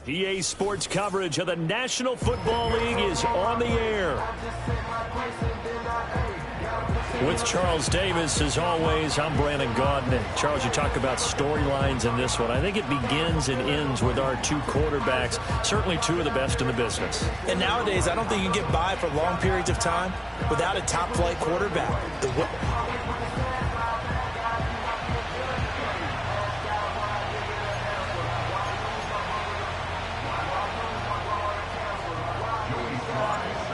EA Sports coverage of the National Football League is on the air. With Charles Davis, as always, I'm Brandon Gaudin. Charles, you talk about storylines in this one. I think it begins and ends with our two quarterbacks, certainly two of the best in the business. And nowadays, I don't think you can get by for long periods of time without a top-flight quarterback.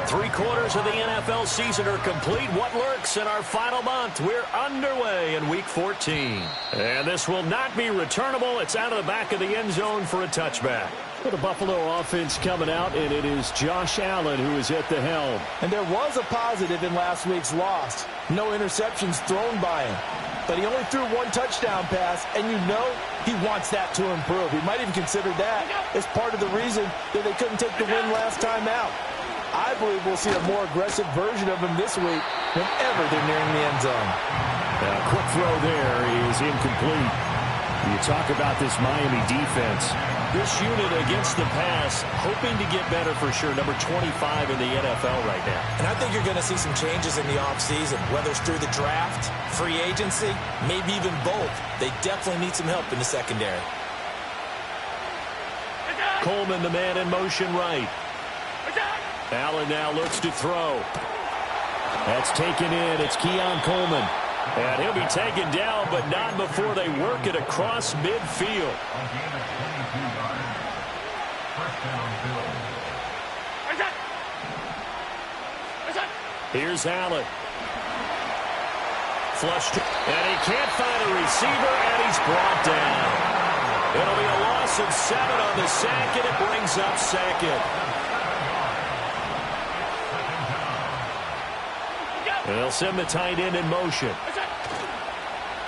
3/4 of the NFL season are complete. What lurks in our final month? We're underway in Week 14. And this will not be returnable. It's out of the back of the end zone for a touchback. For the Buffalo offense coming out, and it is Josh Allen who is at the helm. And there was a positive in last week's loss. No interceptions thrown by him. But he only threw one touchdown pass, and you know he wants that to improve. He might even consider that as part of the reason that they couldn't take the win last time out. I believe we'll see a more aggressive version of him this week whenever they're nearing the end zone. A quick throw there is incomplete. You talk about this Miami defense. This unit against the pass, hoping to get better for sure. Number 25 in the NFL right now. And I think you're going to see some changes in the offseason, whether it's through the draft, free agency, maybe even both. They definitely need some help in the secondary. Coleman, the man in motion right. Allen now looks to throw. That's taken in. It's Keon Coleman. And he'll be taken down, but not before they work it across midfield. Here's Allen. Flushed. And he can't find a receiver, and he's brought down. It'll be a loss of 7 on the sack, and it brings up second. And they'll send the tight end in motion.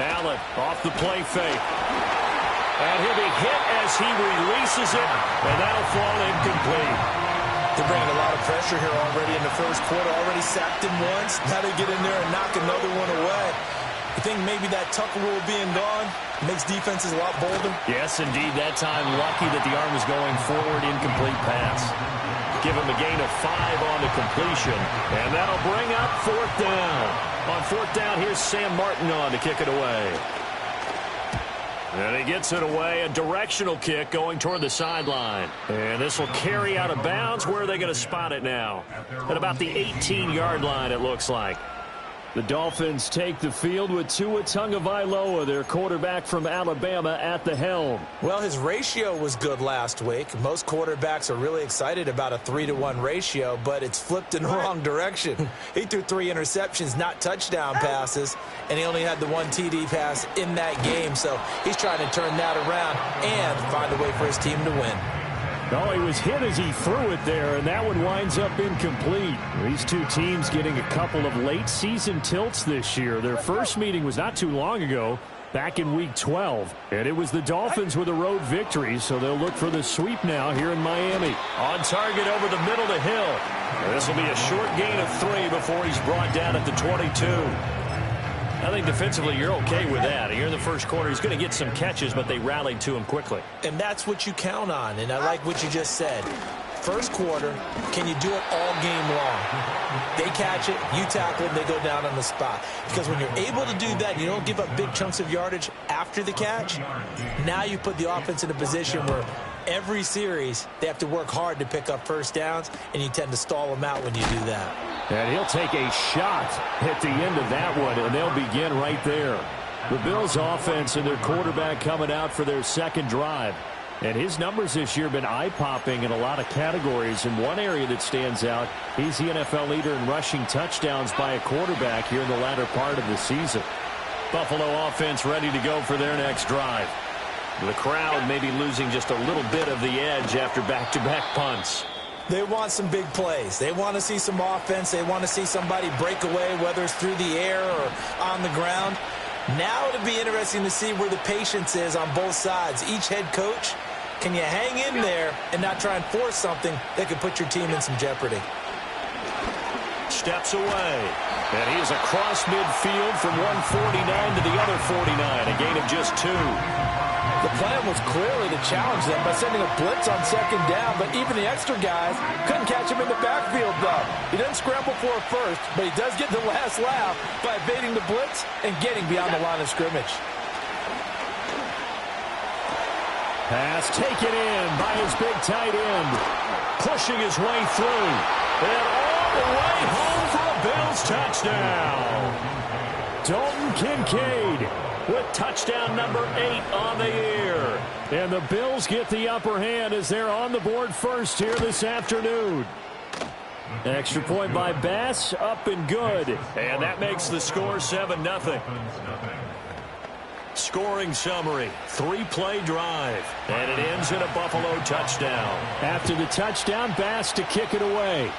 Allen off the play fake. And he'll be hit as he releases it, and that'll fall incomplete. They're bringing a lot of pressure here already in the first quarter. Already sacked him once. Now they get in there and knock another one away. You think maybe that Tucker rule being gone makes defenses a lot bolder? Yes, indeed. That time, lucky that the arm was going forward, incomplete pass. Give him a gain of 5 on the completion, and that'll bring up 4th down. On 4th down, here's Sam Martin on to kick it away. And he gets it away, a directional kick going toward the sideline. And this will carry out of bounds. Where are they going to spot it now? At about the 18-yard line, it looks like. The Dolphins take the field with Tua Tagovailoa, their quarterback from Alabama, at the helm. Well, his ratio was good last week. Most quarterbacks are really excited about a 3-to-1 ratio, but it's flipped in the wrong direction. He threw 3 interceptions, not touchdown passes, and he only had the 1 TD pass in that game. So he's trying to turn that around and find a way for his team to win. Oh, he was hit as he threw it there, and that one winds up incomplete. These two teams getting a couple of late-season tilts this year. Their first meeting was not too long ago, back in Week 12. And it was the Dolphins with a road victory, so they'll look for the sweep now here in Miami. On target over the middle to Hill. This will be a short gain of 3 before he's brought down at the 22. I think defensively you're okay with that. Here in the first quarter, he's going to get some catches, but they rallied to him quickly. And that's what you count on, and I like what you just said. First quarter, can you do it all game long? They catch it, you tackle it, they go down on the spot. Because when you're able to do that, you don't give up big chunks of yardage after the catch. Now you put the offense in a position where every series they have to work hard to pick up first downs, and you tend to stall them out when you do that. And he'll take a shot at the end of that one, and they'll begin right there. The Bills offense and their quarterback coming out for their second drive. And his numbers this year have been eye-popping in a lot of categories. In one area that stands out, he's the NFL leader in rushing touchdowns by a quarterback here in the latter part of the season. Buffalo offense ready to go for their next drive. The crowd may be losing just a little bit of the edge after back-to-back punts. They want some big plays. They want to see some offense. They want to see somebody break away, whether it's through the air or on the ground. Now it'll be interesting to see where the patience is on both sides. Each head coach, can you hang in there and not try and force something that could put your team in some jeopardy? Steps away. And he is across midfield from 149 to the other 49. A gain of just 2. The plan was clearly to challenge them by sending a blitz on second down, but even the extra guys couldn't catch him in the backfield, though. He doesn't scramble for a first, but he does get the last laugh by evading the blitz and getting beyond the line of scrimmage. Pass taken in by his big tight end. Pushing his way through. And all the way home for a Bills touchdown. Dalton Kincaid with touchdown number 8 on the year. And the Bills get the upper hand as they're on the board first here this afternoon. Extra point by Bass, up and good. And that makes the score 7-0. Scoring summary, 3-play drive, and it ends in a Buffalo touchdown. After the touchdown, Bass to kick it away.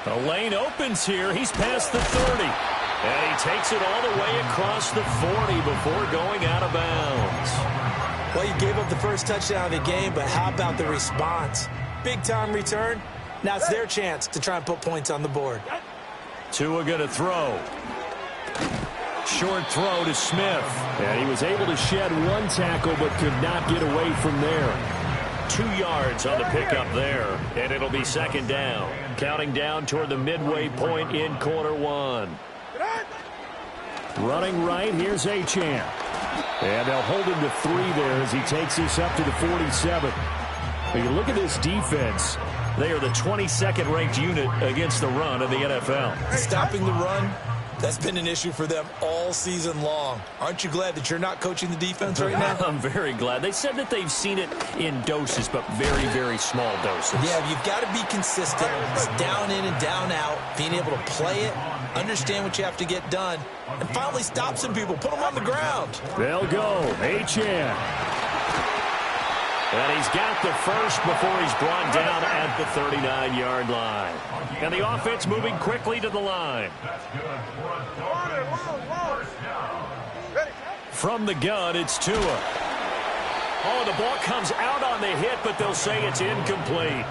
The lane opens here. He's past the 30. And he takes it all the way across the 40 before going out of bounds. Well, you gave up the first touchdown of the game, but how about the response? Big-time return. Now it's their chance to try and put points on the board. Tua going to throw. Short throw to Smith. And he was able to shed one tackle but could not get away from there. 2 yards on the pickup there. And it'll be second down. Counting down toward the midway point in quarter one. Running right, here's Achane. And they'll hold him to 3 there as he takes this up to the 47. When you look at this defense, they are the 22nd ranked unit against the run in the NFL. Stopping the run, that's been an issue for them all season long. Aren't you glad that you're not coaching the defense right now? I'm very glad. They said that they've seen it in doses, but very, very small doses. Yeah, you've got to be consistent. It's down in and down out, being able to play it, understand what you have to get done, and finally stop some people, put them on the ground. They'll go. Achane. And he's got the first before he's brought down at the 39-yard line. And the offense moving quickly to the line. From the gun, it's Tua. Oh, the ball comes out on the hit, but they'll say it's incomplete.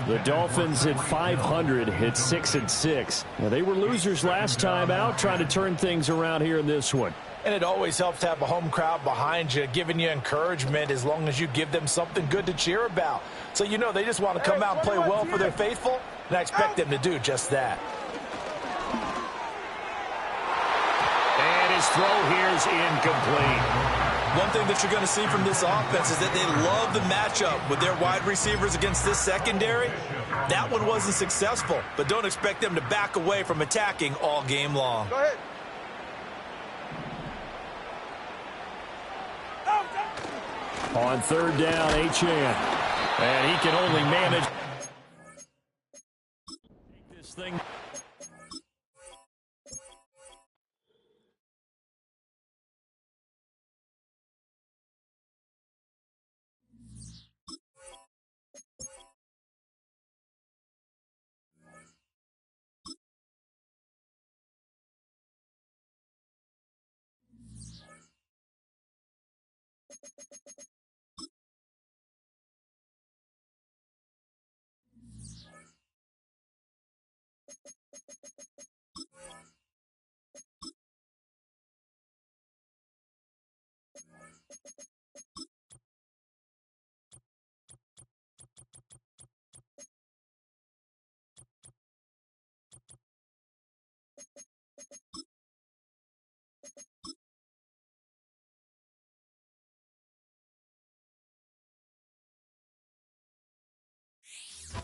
The Dolphins at 500 hit 6-6. Now, they were losers last time out, trying to turn things around here in this one. And it always helps to have a home crowd behind you, giving you encouragement as long as you give them something good to cheer about. So you know they just want to come out and play well for their faithful, and I expect them to do just that. And his throw here is incomplete. One thing that you're going to see from this offense is that they love the matchup with their wide receivers against this secondary. That one wasn't successful, but don't expect them to back away from attacking all game long. Go ahead. On third down, Achane. And he can only manage this thing.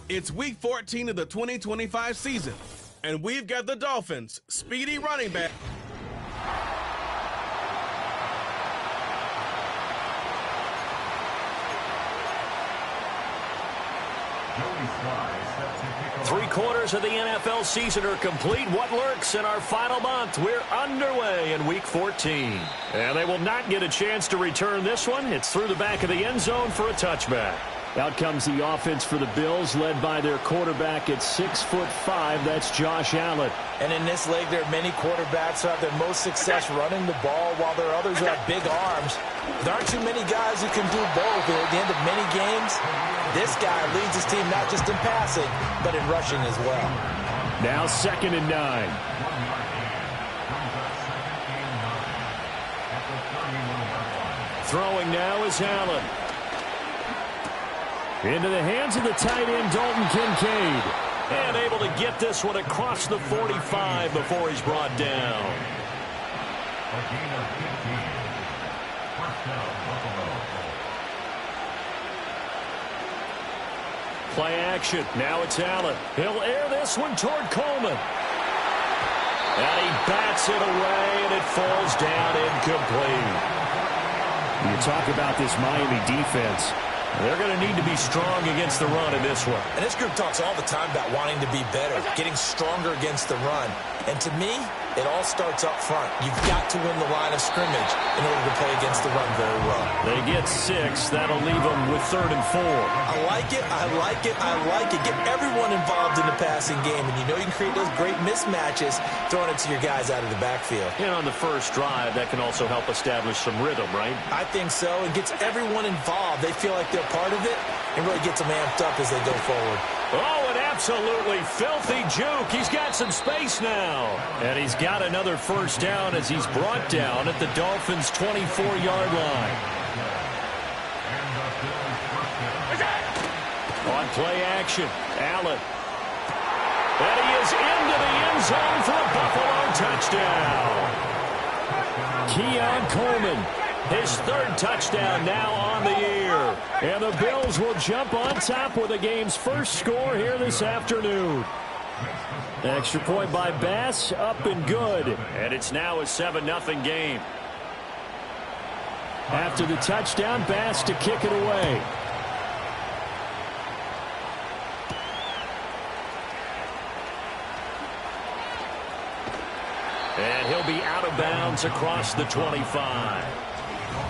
It's week 14 of the 2025 season, and we've got the Dolphins' speedy running back. Three-quarters of the NFL season are complete. What lurks in our final month? We're underway in Week 14. And they will not get a chance to return this one. It's through the back of the end zone for a touchback. Out comes the offense for the Bills, led by their quarterback at 6'5". That's Josh Allen. And in this league, there are many quarterbacks who have their most success running the ball, while there are others who have big arms. There aren't too many guys who can do both. And at the end of many games, this guy leads his team not just in passing, but in rushing as well. Now 2nd and 9. Throwing now is Allen. Into the hands of the tight end, Dalton Kincaid. And able to get this one across the 45 before he's brought down. Play action. Now it's Allen. He'll air this one toward Coleman. And he bats it away, and it falls down incomplete. You talk about this Miami defense. They're going to need to be strong against the run in this one. And this group talks all the time about wanting to be better, getting stronger against the run. And to me, it all starts up front. You've got to win the line of scrimmage in order to play against the run very well. They get 6. That'll leave them with 3rd and 4. I like it. I like it. I like it. Get everyone involved in the passing game. And you know you can create those great mismatches throwing it to your guys out of the backfield. And on the first drive, that can also help establish some rhythm, right? I think so. It gets everyone involved. They feel like they're part of it and really gets them amped up as they go forward. Oh, an absolutely filthy juke. He's got some space now. And he's got another first down as he's brought down at the Dolphins' 24-yard line. On play action, Allen. And he is into the end zone for a Buffalo touchdown. Keon Coleman, his 3rd touchdown now on the year. And the Bills will jump on top with the game's first score here this afternoon. Extra point by Bass, up and good. And it's now a 7-0 game. After the touchdown, Bass to kick it away. And he'll be out of bounds across the 25.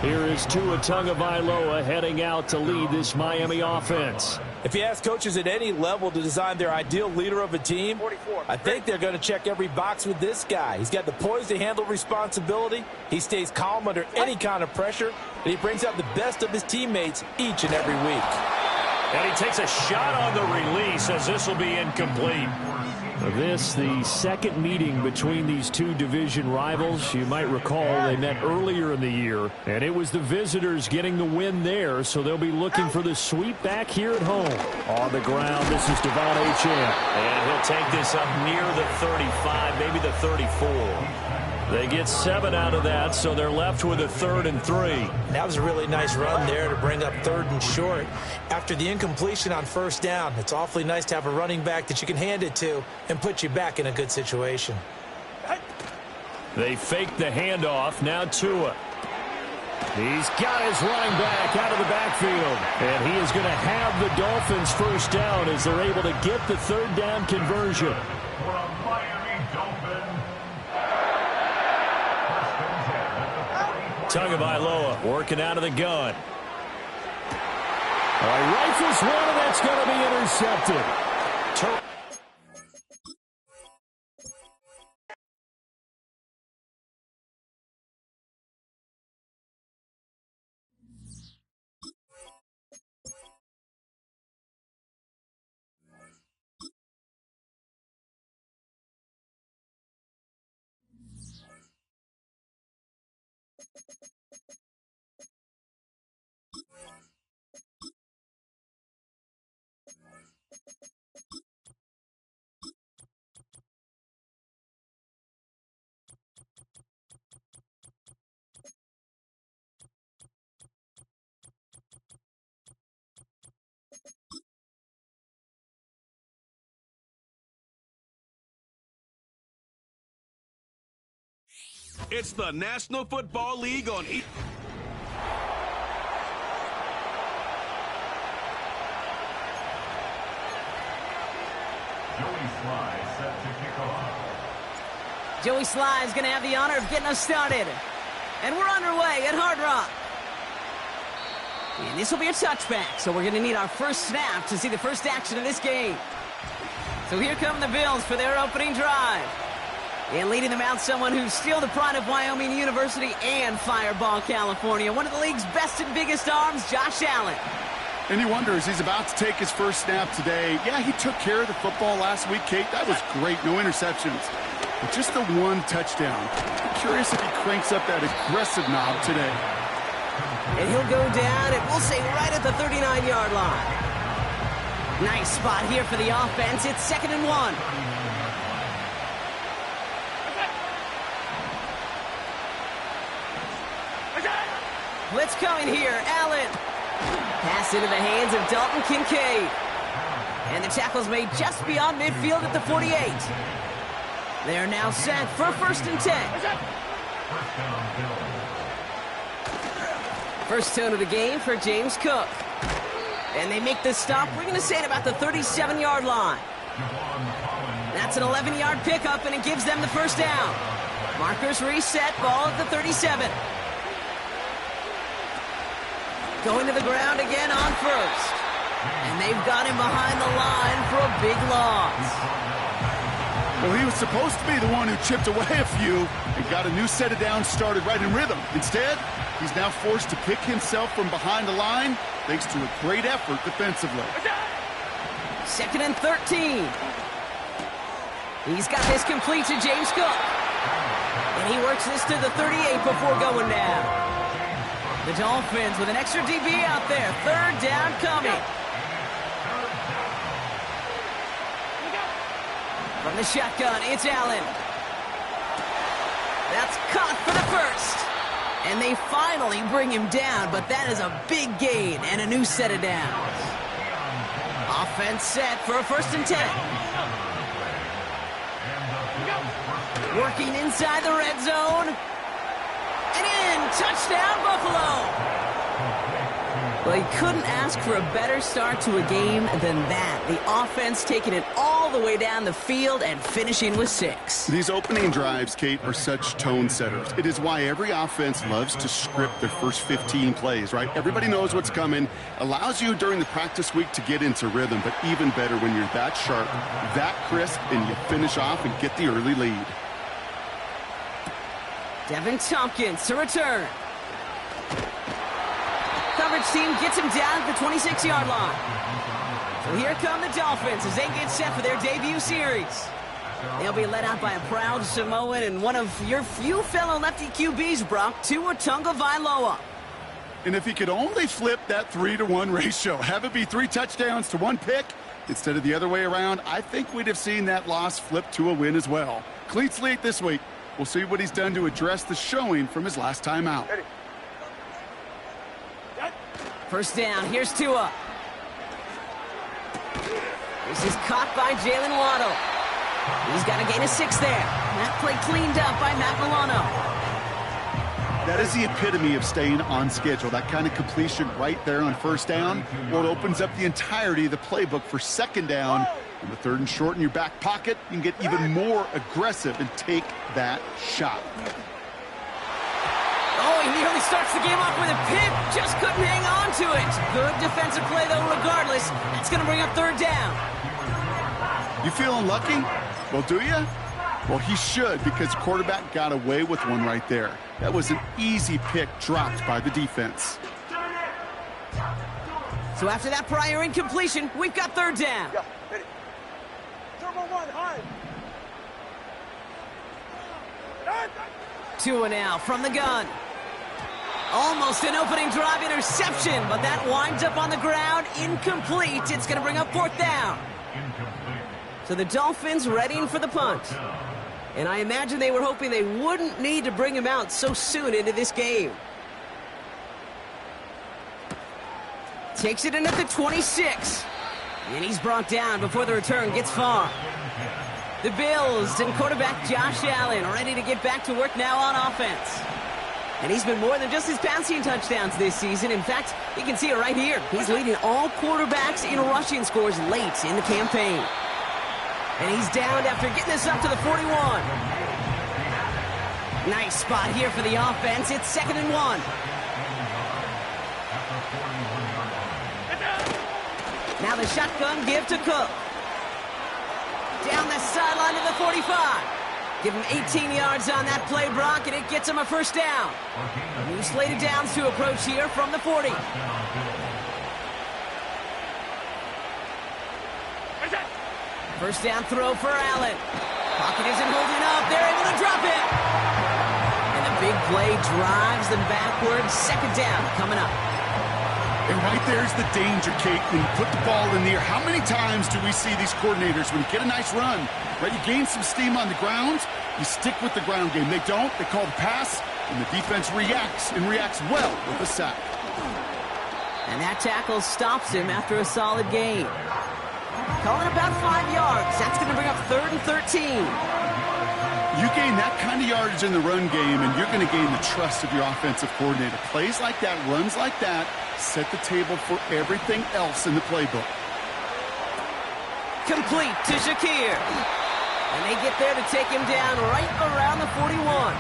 Here is Tua Tagovailoa heading out to lead this Miami offense. If you ask coaches at any level to design their ideal leader of a team, I think they're going to check every box with this guy. He's got the poise to handle responsibility. He stays calm under any kind of pressure, and he brings out the best of his teammates each and every week. And he takes a shot on the release as this will be incomplete. This, the second meeting between these two division rivals. You might recall they met earlier in the year, and it was the visitors getting the win there, so they'll be looking for the sweep back here at home. On the ground, this is Devon Achane. And he'll take this up near the 35, maybe the 34. They get 7 out of that, so they're left with a 3rd and 3. That was a really nice run there to bring up 3rd and short. After the incompletion on first down, it's awfully nice to have a running back that you can hand it to and put you back in a good situation. They fake the handoff. Now Tua. He's got his running back out of the backfield. And he is going to have the Dolphins first down as they're able to get the 3rd down conversion. Tagovailoa working out of the gun. Rifles one, and that's going to be intercepted. It's the National Football League on Joey Sly set to kick off. Joey Sly is going to have the honor of getting us started. And we're underway at Hard Rock. And this will be a touchback, so we're going to need our first snap to see the first action of this game. So here come the Bills for their opening drive. And leading them out, someone who's still the pride of Wyoming University and Fireball, California. One of the league's best and biggest arms, Josh Allen. And you wonder, as he's about to take his first snap today, yeah, he took care of the football last week, Kate. That was great. No interceptions. with just the one touchdown. I'm curious if he cranks up that aggressive knob today. And he'll go down, and we'll say right at the 39-yard line. Nice spot here for the offense. It's 2nd and 1. Blitz coming here. Allen. Pass into the hands of Dalton Kincaid. And the tackle's made just beyond midfield at the 48. They're now set for 1st and 10. First tone of the game for James Cook. And they make the stop, we're going to say, at about the 37-yard line. That's an 11-yard pickup, and it gives them the first down. Markers reset, ball at the 37. Going to the ground again on first. And they've got him behind the line for a big loss. Well, he was supposed to be the one who chipped away a few and got a new set of downs started right in rhythm. Instead, he's now forced to pick himself from behind the line thanks to a great effort defensively. 2nd and 13. He's got this complete to James Cook. And he works this to the 38 before going down. The Dolphins with an extra DB out there. 3rd down coming. From the shotgun, it's Allen. That's caught for the first. And they finally bring him down, but that is a big gain and a new set of downs. Offense set for a 1st and 10. Working inside the red zone. And in, touchdown Buffalo. Well, he couldn't ask for a better start to a game than that. The offense taking it all the way down the field and finishing with 6. These opening drives, Kate, are such tone setters. It is why every offense loves to script their first 15 plays, right? Everybody knows what's coming. Allows you during the practice week to get into rhythm, but even better when you're that sharp, that crisp, and you finish off and get the early lead. Devin Tompkins to return. Coverage team gets him down at the 26-yard line. So here come the Dolphins as they get set for their debut series. They'll be led out by a proud Samoan and one of your few fellow lefty QBs, Brock, Tua Tagovailoa. And if he could only flip that 3-to-1 ratio, have it be 3 touchdowns to 1 pick instead of the other way around, I think we'd have seen that loss flip to a win as well. Clean slate this week. We'll see what he's done to address the showing from his last time out. First down, here's Tua. This is caught by Jalen Waddle. He's got a gain of 6 there. That play cleaned up by Matt Milano. That is the epitome of staying on schedule. That kind of completion right there on first down. Well, it opens up the entirety of the playbook for second down. In the 3rd and short in your back pocket, you can get even more aggressive and take that shot. Oh, he nearly starts the game off with a pick. Just couldn't hang on to it. Good defensive play, though, regardless. That's going to bring up 3rd down. You feeling lucky? Well, do you? Well, he should, because the quarterback got away with one right there. That was an easy pick dropped by the defense. So after that prior incompletion, we've got 3rd down. Yeah, ready. Turbo 1, high. Tua now from the gun. Almost an opening drive interception, but that winds up on the ground, incomplete. It's going to bring up 4th down. So the Dolphins readying for the punt. And I imagine they were hoping they wouldn't need to bring him out so soon into this game. Takes it in at the 26. And he's brought down before the return gets far. The Bills and quarterback Josh Allen ready to get back to work now on offense. And he's been more than just his passing touchdowns this season. In fact, you can see it right here. He's leading all quarterbacks in rushing scores late in the campaign. And he's downed after getting this up to the 41. Nice spot here for the offense. It's 2nd and 1. Now the shotgun give to Cook. Down the sideline to the 45. Give him 18 yards on that play, Brock, and it gets him a first down. New slated downs to approach here from the 40. First down throw for Allen. Pocket isn't holding up. They're able to drop it. And the big play drives them backwards. Second down coming up. And right there's the danger, Kate, when you put the ball in the air. How many times do we see these coordinators, when you get a nice run, right, you gain some steam on the ground, you stick with the ground game. They don't. They call the pass, and the defense reacts, and reacts well with a sack. And that tackle stops him after a solid gain. Calling about 5 yards. That's going to bring up 3rd and 13. You gain that kind of yardage in the run game, and you're going to gain the trust of your offensive coordinator. Plays like that, runs like that, set the table for everything else in the playbook. Complete to Shakir. And they get there to take him down right around the 41.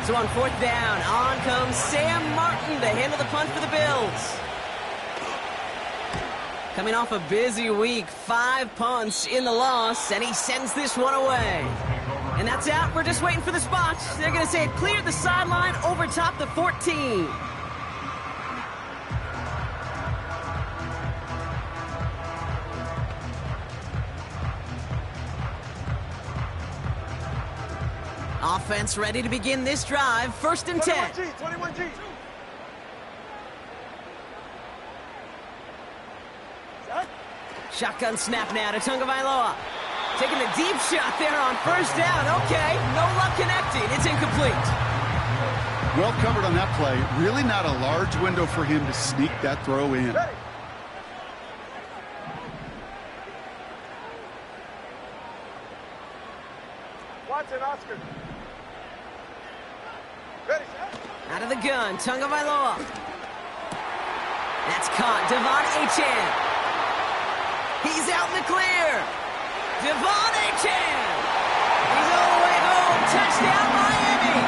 So on 4th down, on comes Sam Martin to handle the punt for the Bills. Coming off a busy week, 5 punts in the loss, and he sends this one away. And that's out. We're just waiting for the spot. They're going to say it cleared the sideline over top the 14. Offense ready to begin this drive. 1st and 10. 21G. Shotgun snap now to Tagovailoa. Taking a deep shot there on 1st down. Okay, no luck connecting. It's incomplete. Well covered on that play. Really not a large window for him to sneak that throw in. Ready. Watson, Oscar. Ready, set. Out of the gun, Tagovailoa. That's caught. Devon Achane. He's out in the clear. Devon Achane. He's all the way home. Touchdown, Miami.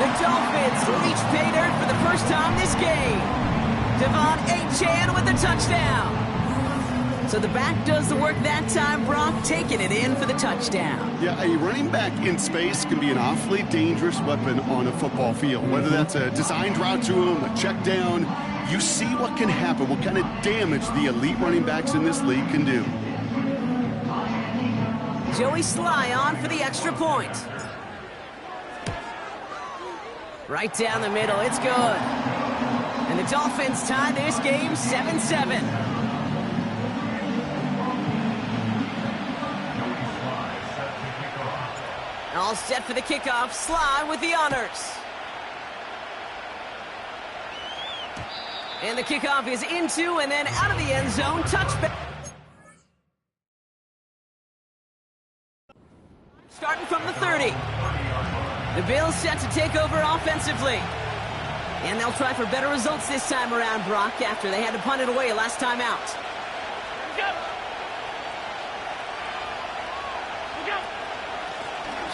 The Dolphins reach pay dirt for the first time this game. Devon Achane with the touchdown. So the back does the work that time, Brock, taking it in for the touchdown. Yeah, a running back in space can be an awfully dangerous weapon on a football field. Whether that's a designed route to him, a check down, you see what can happen, what kind of damage the elite running backs in this league can do. Joey Sly on for the extra point. Right down the middle, it's good. And the Dolphins tie this game 7-7. All set for the kickoff. Sly with the honors. And the kickoff is into and then out of the end zone. Touchback. Starting from the 30. The Bills set to take over offensively. And they'll try for better results this time around, Brock, after they had to punt it away last time out.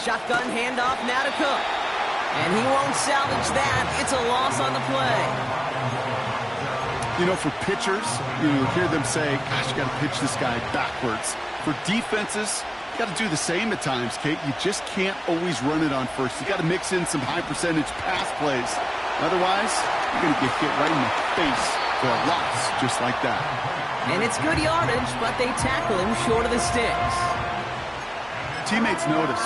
Shotgun handoff now to Cook. And he won't salvage that. It's a loss on the play. You know, for pitchers, you hear them say, gosh, you got to pitch this guy backwards. For defenses, you got to do the same at times, Kate. You just can't always run it on first. You got to mix in some high percentage pass plays. Otherwise, you're going to get hit right in the face for a loss just like that. And it's good yardage, but they tackle him short of the sticks. Teammates notice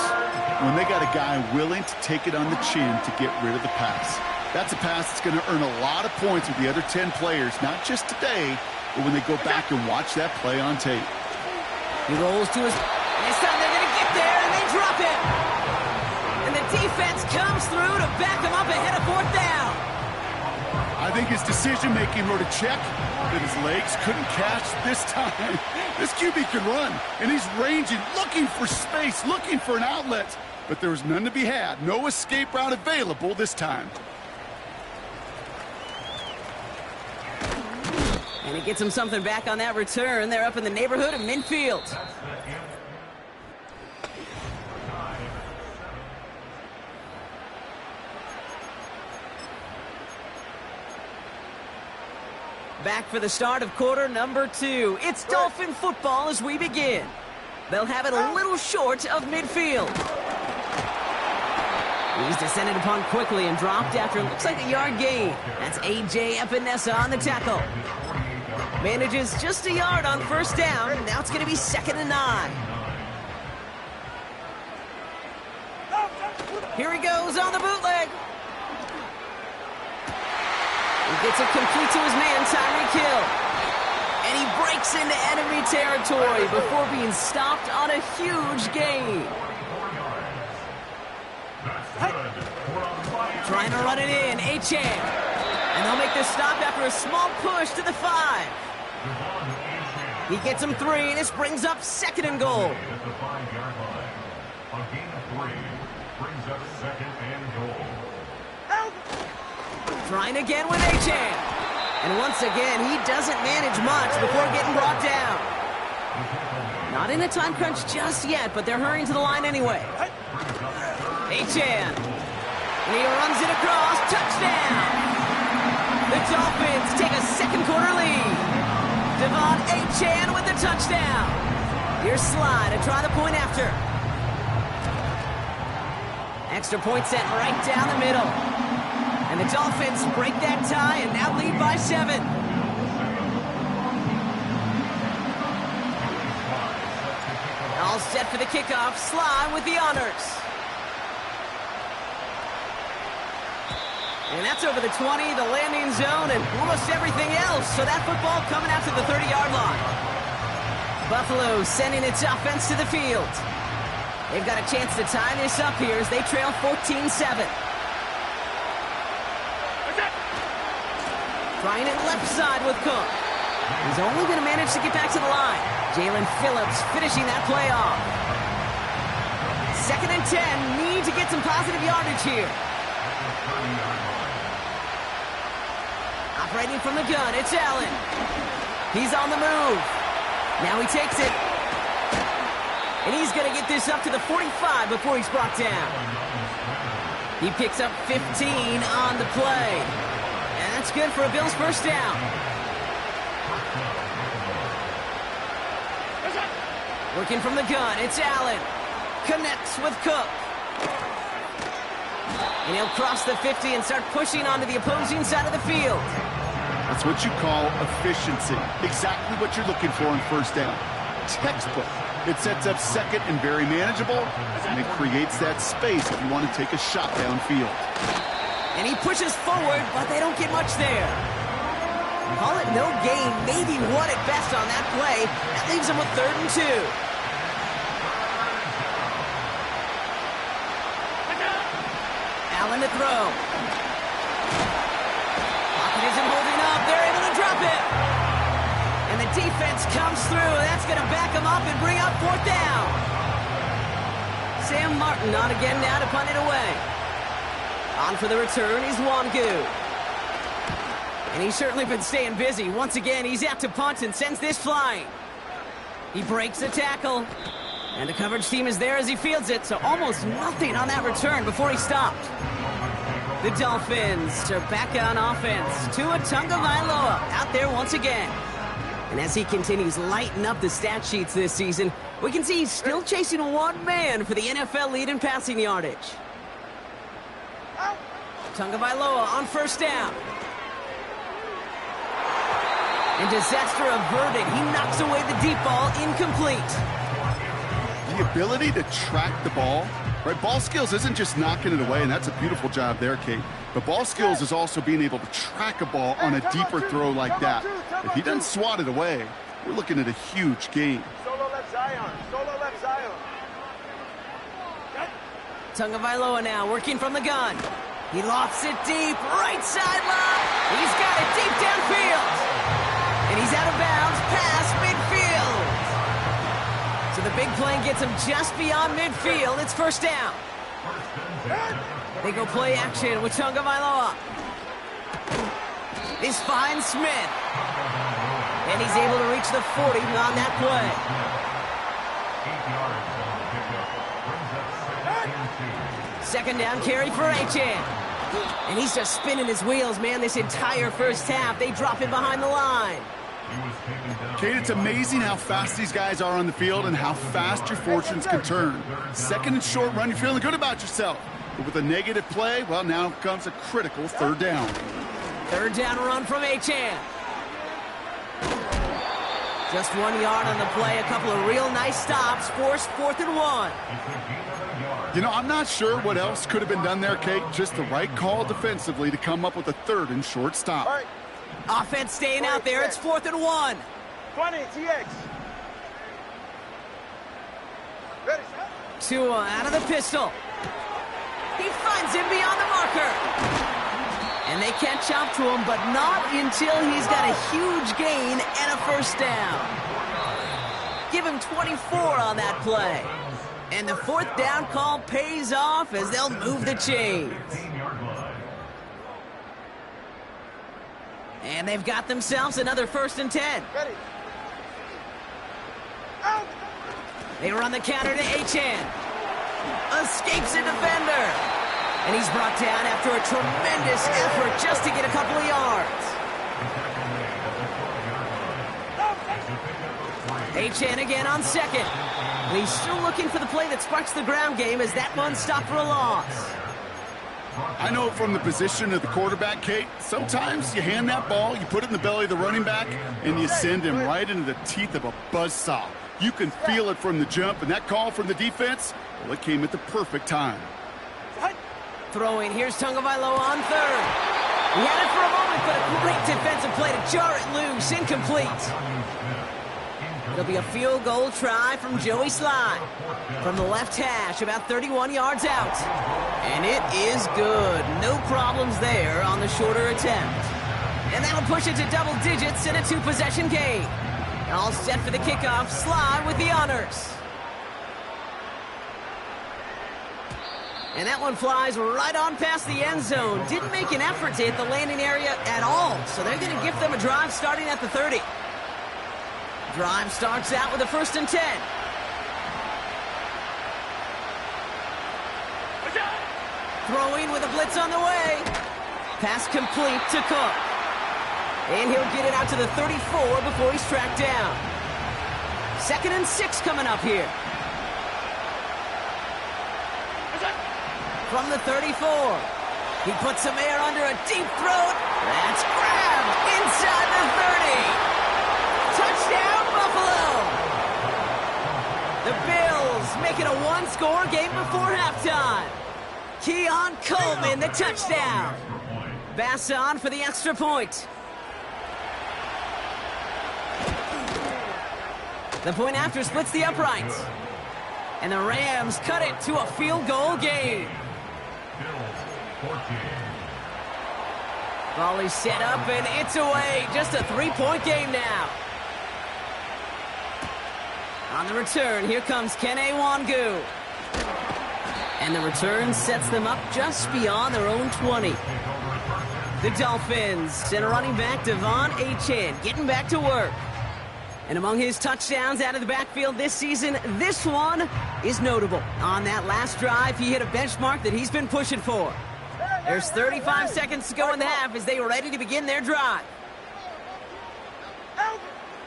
when they got a guy willing to take it on the chin to get rid of the pass. That's a pass that's going to earn a lot of points with the other 10 players, not just today, but when they go back and watch that play on tape. He rolls to his... This time they're going to get there, and they drop it. And the defense comes through to back him up ahead of 4th down. I think his decision-making wrote a check that his legs couldn't catch this time. This QB can run, and he's ranging, looking for space, looking for an outlet. But there was none to be had. No escape route available this time. And he gets him something back on that return. They're up in the neighborhood of midfield. Back for the start of quarter number 2. It's Dolphin football as we begin. They'll have it a little short of midfield. He's descended upon quickly and dropped after it looks like a yard gain. That's A.J. Epinesa on the tackle. Manages just a yard on 1st down. Now it's going to be 2nd and 9. Here he goes on the bootleg. He gets it complete to his man, Tyreek Hill. And he breaks into enemy territory before being stopped on a huge gain. Trying to run it in, Achane. And they'll make this stop after a small push to the 5. He gets him 3. This brings up 2nd and goal. At the 5-yard line. A gain of 3 brings up 2nd and goal. Trying again with Achane. And once again, he doesn't manage much before getting brought down. Not in a time crunch just yet, but they're hurrying to the line anyway. Achane. And he runs it across. Touchdown. The Dolphins take a 2nd quarter lead. Devon Achane with the touchdown. Here's Slide to try the point after. Extra point set right down the middle. And the Dolphins break that tie and now lead by 7. All set for the kickoff. Slide with the honors. And that's over the 20, the landing zone, and almost everything else. So that football coming out to the 30-yard line. Buffalo sending its offense to the field. They've got a chance to tie this up here as they trail 14-7. Trying it left side with Cook. He's only going to manage to get back to the line. Jalen Phillips finishing that play off. 2nd and 10. Need to get some positive yardage here. Operating from the gun, it's Allen. He's on the move. Now he takes it. And he's going to get this up to the 45 before he's brought down. He picks up 15 on the play. And that's good for a Bills first down. Working from the gun, it's Allen. Connects with Cook. And he'll cross the 50 and start pushing onto the opposing side of the field. That's what you call efficiency. Exactly what you're looking for on first down. Textbook. It sets up 2nd and very manageable, and it creates that space if you want to take a shot downfield. And he pushes forward, but they don't get much there. Call it no gain, maybe 1 at best on that play. That leaves him with 3rd and 2. Allen to throw. Pocket isn't holding up. They're able to drop it. And the defense comes through. That's going to back him up and bring up 4th down. Sam Martin on again now to punt it away. On for the return is Wangu. And he's certainly been staying busy. Once again, he's out to punt and sends this flying. He breaks the tackle. And the coverage team is there as he fields it, so almost nothing on that return before he stopped. The Dolphins are back on offense. Tua Tagovailoa out there once again. And as he continues lighting up the stat sheets this season, we can see he's still chasing 1 man for the NFL lead in passing yardage. Tagovailoa on first down. And disaster averted. He knocks away the deep ball, incomplete. The ability to track the ball, right? Ball skills isn't just knocking it away, and that's a beautiful job there, Kate. But ball skills is also being able to track a ball on a deeper throw like that. If he doesn't swat it away, we're looking at a huge gain. Solo left Zion. Solo left Zion. Tagovailoa now working from the gun. He lofts it deep, right sideline. He's got it deep downfield. And he's out of bounds past midfield. So the big play gets him just beyond midfield. It's first down. They go play action with Tagovailoa. This finds Smith. And he's able to reach the 40 on that play. 2nd down carry for Achane. And he's just spinning his wheels, man, this entire first half. They drop him behind the line. Kate, it's amazing how fast these guys are on the field and how fast your fortunes can turn. 2nd and short run, you're feeling good about yourself. But with a negative play, well, now comes a critical 3rd down. 3rd down run from Achane. Just 1 yard on the play. A couple of real nice stops. Forced 4th and 1. You know, I'm not sure what else could have been done there, Kate. Just the right call defensively to come up with a 3rd and short stop. All right. Offense staying out there. It's 4th and 1. 20, TX. Ready, set. Tua out of the pistol. He finds him beyond the marker. And they catch up to him, but not until he's got a huge gain and a first down. Give him 24 on that play. And the 4th down call pays off as they'll move the chains. And they've got themselves another 1st and 10. Ready. Out. They run the counter to Achane. Escapes a defender. And he's brought down after a tremendous effort just to get a couple of yards. Achane again on 2nd. And he's still looking for the play that sparks the ground game as that one stopped for a loss. I know from the position of the quarterback, Kate, sometimes you hand that ball, you put it in the belly of the running back, and you send him right into the teeth of a buzzsaw. You can feel it from the jump, and that call from the defense, well, it came at the perfect time. Throwing, here's Tagovailoa on 3rd. He had it for a moment, but a great defensive play to jar it loose, incomplete. It'll be a field goal try from Joey Sly. From the left hash, about 31 yards out. And it is good. No problems there on the shorter attempt. And that'll push it to double digits in a 2-possession game. All set for the kickoff. Sly with the honors. And that one flies right on past the end zone. Didn't make an effort to hit the landing area at all. So they're going to give them a drive starting at the 30. Drive starts out with a 1st and 10. Throwing with a blitz on the way. Pass complete to Cook. And he'll get it out to the 34 before he's tracked down. 2nd and 6 coming up here. From the 34. He puts some air under a deep throat. That's grabbed inside the 30. Touchdown, Buffalo! The Bills make it a 1-score game before halftime. Keon Coleman, the touchdown. Basson for the extra point. The point after splits the uprights. And the Rams cut it to a field goal game. Volley set up, and it's away. Just a 3-point game now. On the return, here comes Kene Wangu. And the return sets them up just beyond their own 20. The Dolphins and a running back, Devon Achane, getting back to work. And among his touchdowns out of the backfield this season, this one is notable. On that last drive, he hit a benchmark that he's been pushing for. There's 35 seconds to go in the half as they are ready to begin their drive.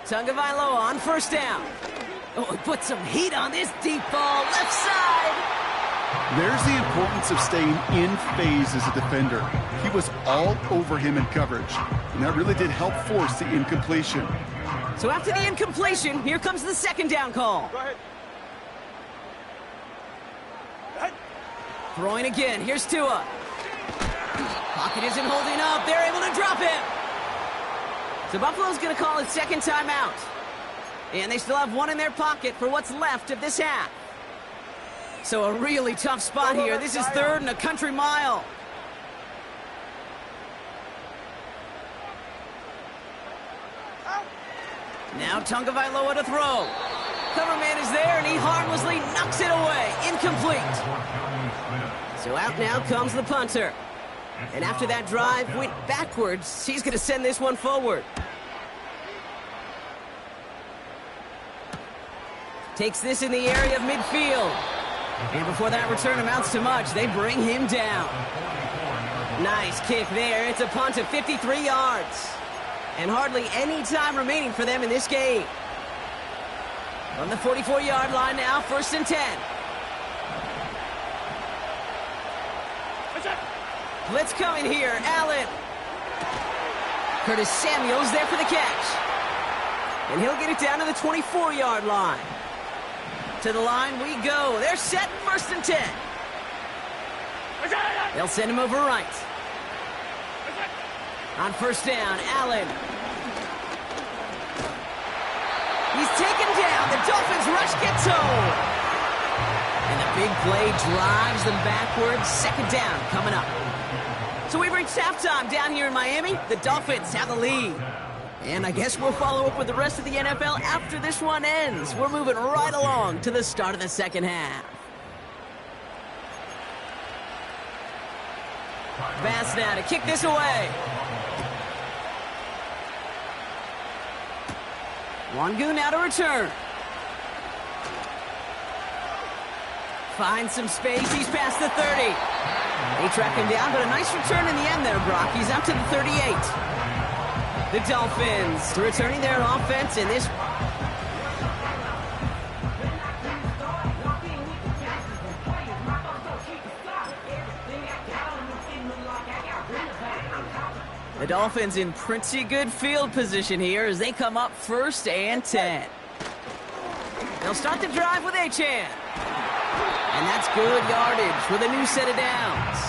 Tagovailoa on 1st down. Oh, put some heat on this deep ball, left side. There's the importance of staying in phase as a defender. He was all over him in coverage, and that really did help force the incompletion. So after the incompletion, here comes the 2nd down call. Go ahead. Throwing again, here's Tua. Pocket isn't holding up, they're able to drop him. So Buffalo's going to call its 2nd timeout. And they still have one in their pocket for what's left of this half. So a really tough spot here. This is 3rd and a country mile. Now Tagovailoa to throw. Cover man is there, and he harmlessly knocks it away. Incomplete. So out now comes the punter. And after that drive went backwards, he's going to send this one forward. Takes this in the area of midfield. And before that return amounts to much, they bring him down. Nice kick there. It's a punt of 53 yards. And hardly any time remaining for them in this game. On the 44-yard line now, 1st and 10. Blitz coming here. Allen. Curtis Samuel's there for the catch. And he'll get it down to the 24-yard line. To the line we go. They're set, 1st and 10. They'll send him over right. On 1st down, Allen. He's taken down. The Dolphins rush gets home. And the big play drives them backwards. 2nd down coming up. So we've reached halftime down here in Miami. The Dolphins have the lead. And I guess we'll follow up with the rest of the NFL after this one ends. We're moving right along to the start of the 2nd half. Pass now to kick this away. Wangu now to return. Finds some space. He's past the 30. They track him down, but a nice return in the end there, Brock. He's up to the 38. The Dolphins returning their offense in this. The Dolphins in pretty good field position here as they come up 1st and 10. They'll start the drive with Achane. And that's good yardage with a new set of downs.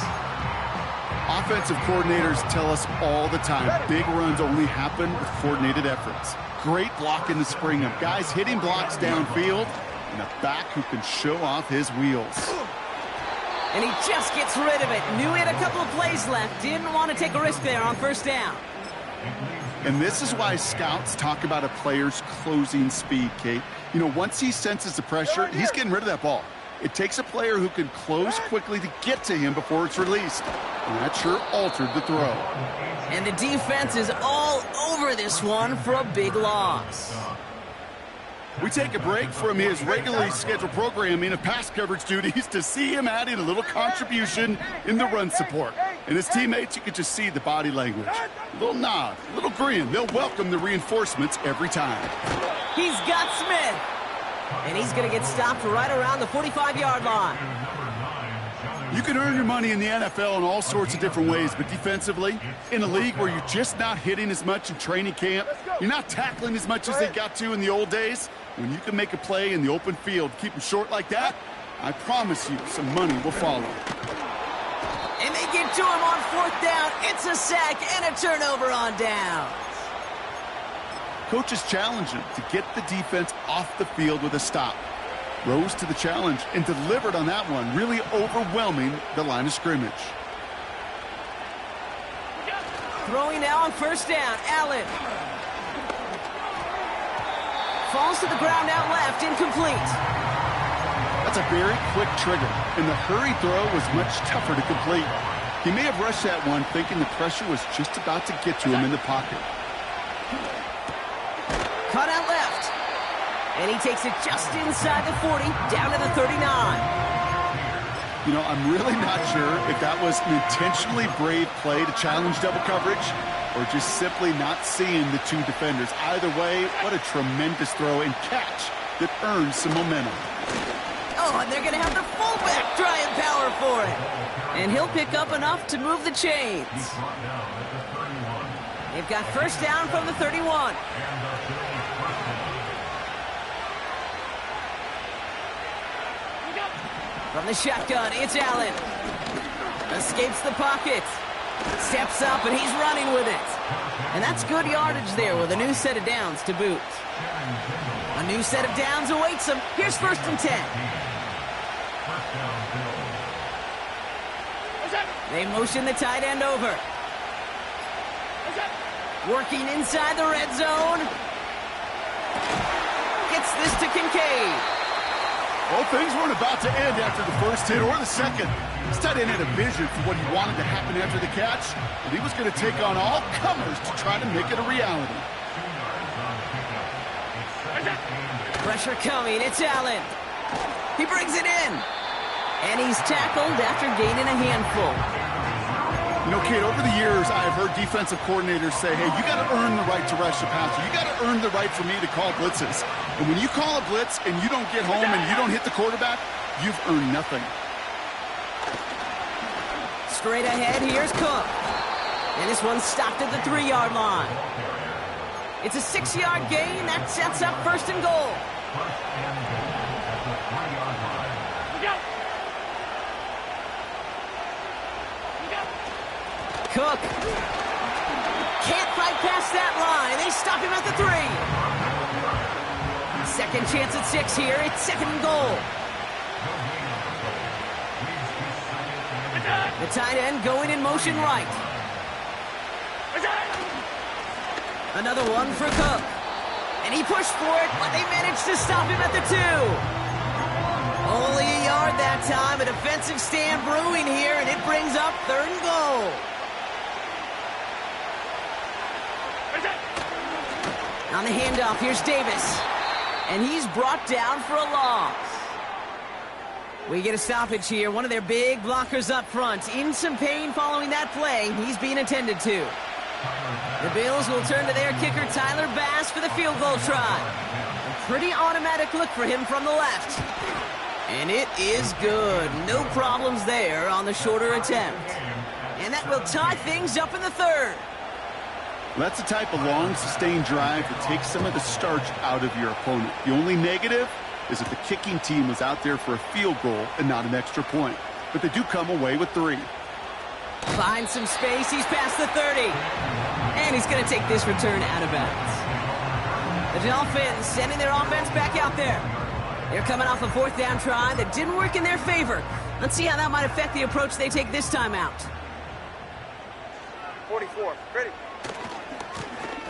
Offensive coordinators tell us all the time, big runs only happen with coordinated efforts. Great block in the spring of guys hitting blocks downfield and a back who can show off his wheels. And he just gets rid of it. Knew he had a couple of plays left. Didn't want to take a risk there on 1st down. And this is why scouts talk about a player's closing speed, Kate. You know, once he senses the pressure, he's getting rid of that ball. It takes a player who can close quickly to get to him before it's released. And that sure altered the throw. And the defense is all over this one for a big loss. We take a break from his regularly scheduled programming of pass coverage duties to see him adding a little contribution in the run support. And his teammates, you can just see the body language. A little nod, a little grin. They'll welcome the reinforcements every time. He's got Smith. And he's going to get stopped right around the 45-yard line. You can earn your money in the NFL in all sorts of different ways, but defensively, in a league where you're just not hitting as much in training camp, you're not tackling as much as they got to in the old days, when you can make a play in the open field, keep them short like that, I promise you some money will follow. And they get to him on 4th down. It's a sack and a turnover on downs. Coaches challenge him to get the defense off the field with a stop. Rose to the challenge and delivered on that one, really overwhelming the line of scrimmage. Throwing now on 1st down, Allen. Falls to the ground out left, incomplete. That's a very quick trigger, and the hurry throw was much tougher to complete. He may have rushed that one thinking the pressure was just about to get to him in the pocket. Cut out left. And he takes it just inside the 40, down to the 39. You know, I'm really not sure if that was an intentionally brave play to challenge double coverage or just simply not seeing the two defenders. Either way, what a tremendous throw and catch that earns some momentum. Oh, and they're going to have the fullback try and power for it. And he'll pick up enough to move the chains. They've got 1st down from the 31. From the shotgun, it's Allen. Escapes the pocket. Steps up, and he's running with it. And that's good yardage there with a new set of downs to boot. A new set of downs awaits him. Here's 1st and 10. They motion the tight end over. Working inside the red zone. Gets this to Kincaid. Well, things weren't about to end after the first hit or the second. This tight end had a vision for what he wanted to happen after the catch, and he was going to take on all comers to try to make it a reality. Pressure coming. It's Allen. He brings it in. And he's tackled after gaining a handful. You know, Kate, over the years, I've heard defensive coordinators say, hey, you got to earn the right to rush the passer. You got to earn the right for me to call blitzes. And when you call a blitz and you don't get home and you don't hit the quarterback, you've earned nothing. Straight ahead, here's Cook. And this one's stopped at the 3-yard line. It's a 6-yard gain. That sets up 1st and goal. the 3-yard line. Cook can't fight past that line. They stop him at the 3. Second chance at 6 here. It's second and goal. The tight end going in motion right. Another one for Cook. And he pushed for it, but they managed to stop him at the 2. Only a yard that time. A defensive stand brewing here, and it brings up third and goal. On the handoff, here's Davis. And he's brought down for a loss. We get a stoppage here. One of their big blockers up front. In some pain following that play. He's being attended to. The Bills will turn to their kicker, Tyler Bass, for the field goal try. A pretty automatic look for him from the left. And it is good. No problems there on the shorter attempt. And that will tie things up in the third. That's the type of long, sustained drive that takes some of the starch out of your opponent. The only negative is that the kicking team was out there for a field goal and not an extra point. But they do come away with 3. Finds some space. He's past the 30. And he's going to take this return out of bounds. The Dolphins sending their offense back out there. They're coming off a 4th down try that didn't work in their favor. Let's see how that might affect the approach they take this time out. 44. Ready.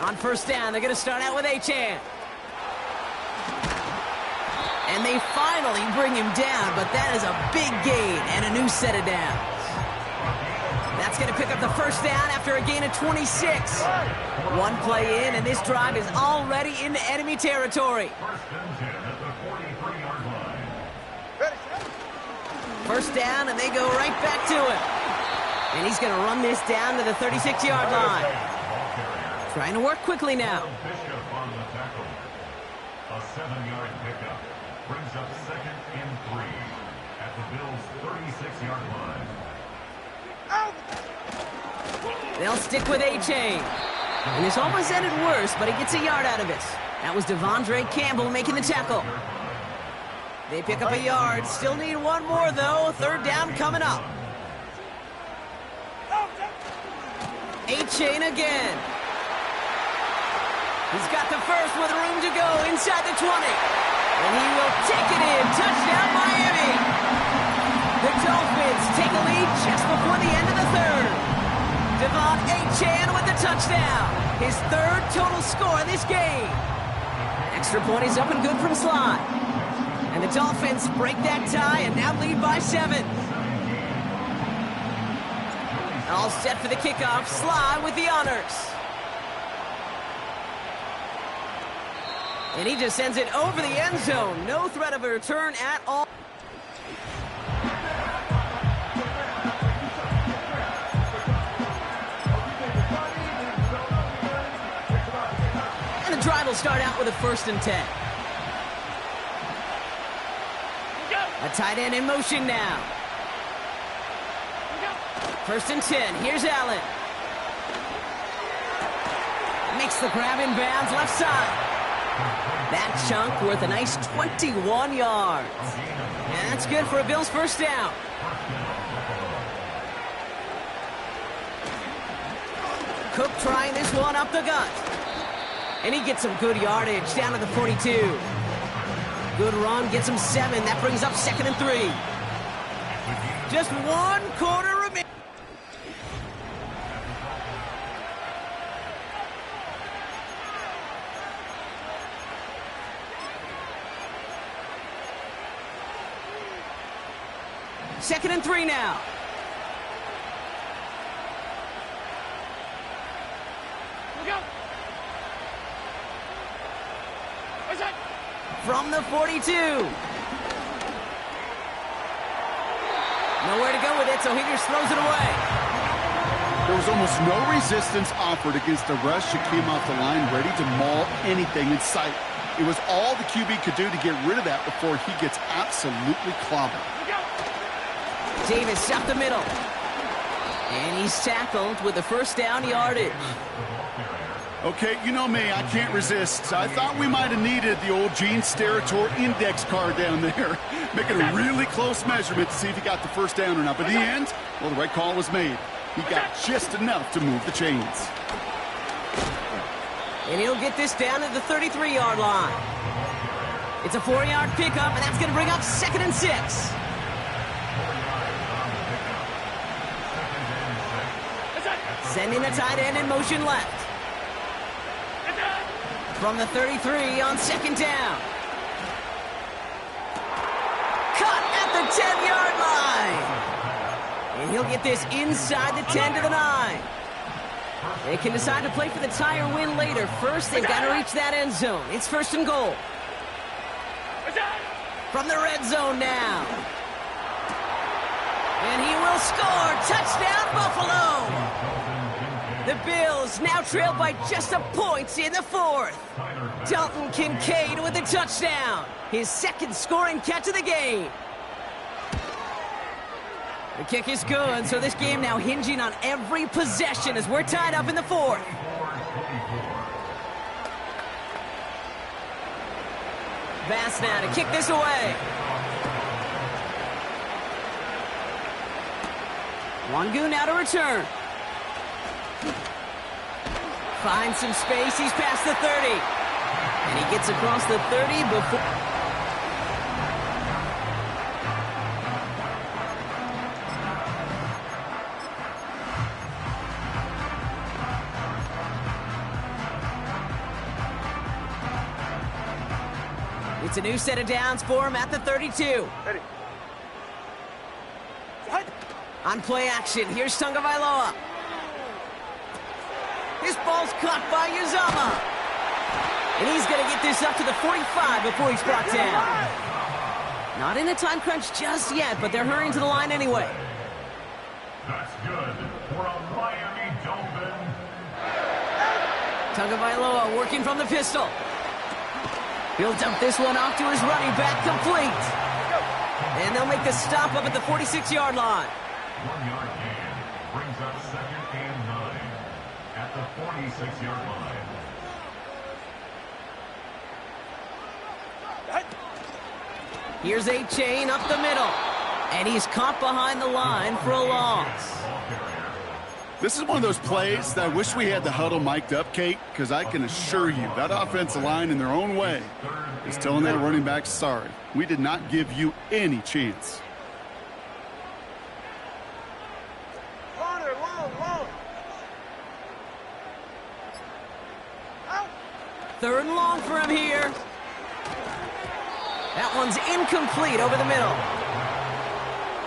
On first down, they're going to start out with Achane. And they finally bring him down, but that is a big gain and a new set of downs. That's going to pick up the first down after a gain of 26. One play in, and this drive is already into enemy territory. First down, and they go right back to him. And he's going to run this down to the 36-yard line. Trying to work quickly now. A 7-yard pickup brings up 2nd and 3 at the Bills' 36-yard line. They'll stick with Achane. And this almost ended worse, but he gets a yard out of it. That was Devondre Campbell making the tackle. They pick up a yard. Still need one more, though. Third down coming up. Achane again. He's got the first with room to go inside the 20. And he will take it in. Touchdown, Miami. The Dolphins take a lead just before the end of the third. Devon Achane with the touchdown. His 3rd total score in this game. Extra point is up and good from Sly. And the Dolphins break that tie and now lead by 7. All set for the kickoff. Sly with the honors. And he just sends it over the end zone. No threat of a return at all. And the drive will start out with a 1st and 10. A tight end in motion now. 1st and 10. Here's Allen. Makes the grab in bounds left side. That chunk worth a nice 21 yards. And that's good for a Bills first down. Cook trying this one up the gut. And he gets some good yardage down to the 42. Good run, gets him 7. That brings up 2nd and 3. Just 1 quarter remaining. Second and 3 now. From the 42. Nowhere to go with it, so he just throws it away. There was almost no resistance offered against the rush that came off the line ready to maul anything in sight. It was all the QB could do to get rid of that before he gets absolutely clobbered. Davis up the middle. And he's tackled with the first down yardage. Okay, you know me, I can't resist. I thought we might have needed the old Gene Steratore index card down there, making a really close measurement to see if he got the first down or not. But in the end, well, the right call was made. He got just enough to move the chains. And he'll get this down at the 33-yard line. It's a 4-yard pickup, and that's going to bring up 2nd and 6. Sending the tight end in motion left. From the 33 on 2nd down. Cut at the 10-yard line. And he'll get this inside the 10 to the 9. They can decide to play for the tie or win later. First, they've got to reach that end zone. It's 1st and goal. From the red zone now. And he will score. Touchdown, Buffalo. The Bills now trail by just a point in the 4th. Dalton Kincaid with a touchdown. His 2nd scoring catch of the game. The kick is good, so this game now hinging on every possession as we're tied up in the 4th. Bass now to kick this away. Wangu now to return. Finds some space. He's past the 30. And he gets across the 30 before... It's a new set of downs for him at the 32. Ready. On play action, here's Tagovailoa. His ball's caught by Uzama. And he's going to get this up to the 45 before he's brought down. Not in a time crunch just yet, but they're hurrying to the line anyway. That's good for a Miami Dolphin. Tagovailoa working from the pistol. He'll dump this one off to his running back, complete. And they'll make the stop up at the 46-yard line. 1-yard gain brings up 2nd and 9 at the 46-yard line. Here's a chain up the middle. And he's caught behind the line for a loss. This is one of those plays that I wish we had the huddle mic'd up, Kate, because I can assure you that offensive line in their own way is telling that running back, sorry, we did not give you any chance. Corner, long. Out. 3rd and long for him here. That one's incomplete over the middle.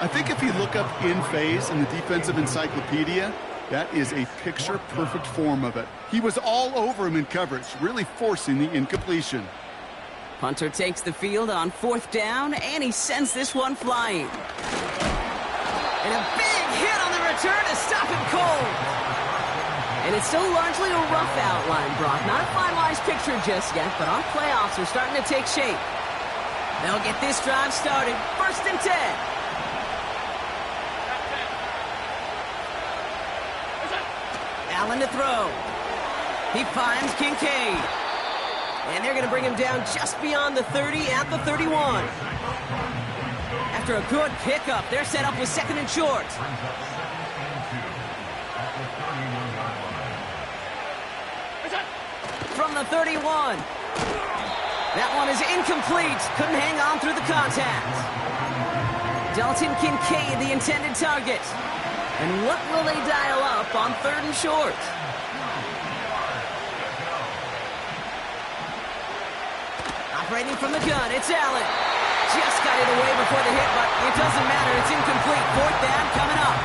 I think if you look up in phase in the defensive encyclopedia, that is a picture-perfect form of it. He was all over him in coverage, really forcing the incompletion. Punter takes the field on 4th down, and he sends this one flying. And a big hit on the return to stop him cold. And it's still largely a rough outline, Brock. Not a finalized picture just yet, but our playoffs are starting to take shape. They'll get this drive started. 1st and 10. Allen to throw. He finds Kincaid. And they're going to bring him down just beyond the 30 at the 31. After a good pickup, they're set up with 2nd and short. From the 31. That one is incomplete. Couldn't hang on through the contact. Dalton Kincaid, the intended target. And what will they dial up on 3rd and short? Operating from the gun, it's Allen. Just got it away before the hit, but it doesn't matter. It's incomplete. 4th down coming up.